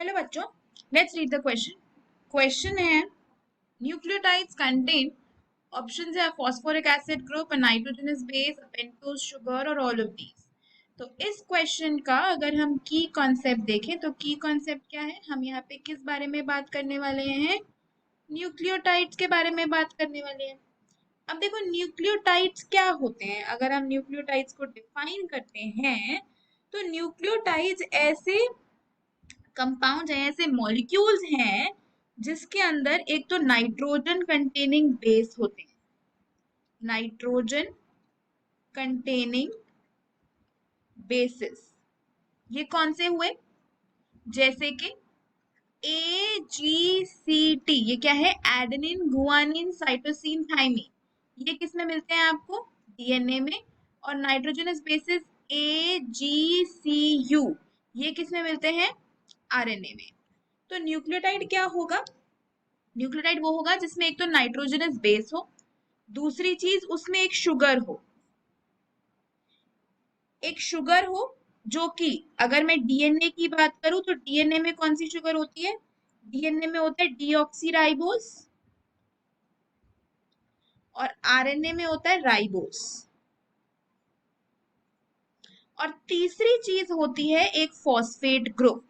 Hello बच्चों, let's read the question. Question है nucleotides contain options है phosphoric acid group, nitrogenous base, pentose sugar और all of these. तो इस question का अगर हम की कॉन्सेप्ट देखें तो की कॉन्सेप्ट क्या है, हम यहाँ पे किस बारे में बात करने वाले हैं? न्यूक्लियोटाइड्स के बारे में बात करने वाले हैं। अब देखो न्यूक्लियोटाइड्स क्या होते हैं, अगर हम न्यूक्लियोटाइड्स को डिफाइन करते हैं तो न्यूक्लियोटाइड्स ऐसे कंपाउंड हैं, ऐसे मॉलिक्यूल्स हैं जिसके अंदर एक तो नाइट्रोजन कंटेनिंग बेस होते हैं, नाइट्रोजन कंटेनिंग बेसिस। ये कौन से हुए? जैसे कि AGCT, ये क्या है? Adenine guanine cytosine thymine. ये किस में मिलते हैं आपको? डीएनए में। और नाइट्रोजनस बेसिस AGCU, ये किस में मिलते हैं? आरएनए में। तो न्यूक्लियोटाइड क्या होगा? न्यूक्लियोटाइड वो होगा जिसमें एक तो नाइट्रोजनस बेस हो, दूसरी चीज उसमें एक शुगर हो, एक शुगर हो जो कि अगर मैं डीएनए की बात करूं तो डीएनए में कौन सी शुगर होती है? डीएनए में होता है डीऑक्सीराइबोस और आरएनए में होता है राइबोस। और तीसरी चीज होती है एक फॉस्फेट ग्रुप।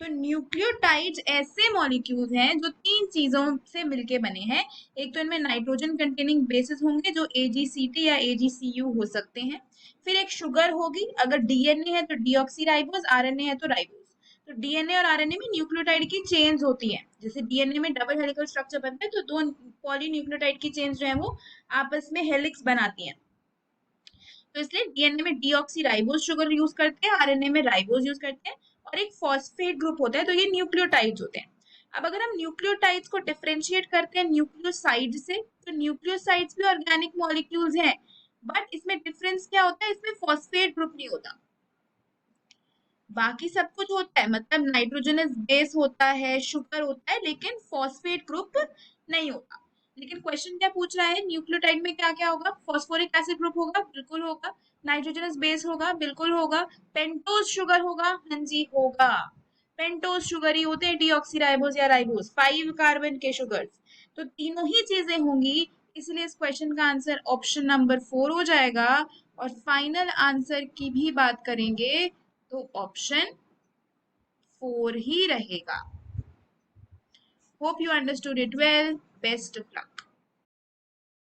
तो न्यूक्लियोटाइड्स ऐसे मॉलिक्यूल्स हैं जो तीन चीजों से मिलके बने हैं। एक तो इनमें नाइट्रोजन कंटेनिंग बेसिस होंगे जो AGCT या AGCU हो सकते हैं। फिर एक शुगर होगी, अगर डीएनए है तो डीऑक्सीराइबोस, आरएनए है तो राइबोस। तो डीएनए और आरएनए में न्यूक्लियोटाइड की चेन्स होती हैं। जैसे डीएनए में डबल हेलिकल स्ट्रक्चर बनता है तो दो पॉलीन्यूक्लियोटाइड की चेन्स जो है वो आपस में हेलिक्स बनाती हैं। तो इसलिए डीएनए में डीऑक्सीराइबोस शुगर यूज करते हैं, आरएनए में राइबोस यूज करते हैं और एक फॉस्फेट ग्रुप होता है, तो ये न्यूक्लियोटाइड्स होते हैं। अब अगर हम न्यूक्लियोटाइड्स को डिफरेंशिएट करते हैं न्यूक्लियोसाइड से, तो न्यूक्लियोसाइड्स भी ऑर्गेनिक मॉलिक्यूल्स हैं, बट इसमें डिफरेंस क्या होता है? इसमें फॉस्फेट ग्रुप नहीं होता, बाकी सब कुछ होता है, मतलब नाइट्रोजनस बेस होता है, शुगर होता है, लेकिन फॉस्फेट ग्रुप नहीं होता। लेकिन क्वेश्चन क्या पूछ रहा है? न्यूक्लियोटाइड में क्या क्या होगा? फॉस्फोरिक एसिड ग्रुप होगा, बिल्कुल होगा। नाइट्रोजनस बेस होगा, बिल्कुल होगा। पेंटोज शुगर होगा, हाँ जी होगा। पेंटोज शुगर ही होते हैं डीऑक्सीराइबोस या राइबोस, 5 कार्बन के शुगर्स। तो तीनों ही चीजें होंगी, इसलिए इस क्वेश्चन का आंसर ऑप्शन नंबर 4 हो जाएगा। और फाइनल आंसर की भी बात करेंगे तो ऑप्शन 4 ही रहेगा। Hope you understood it well. Best of luck.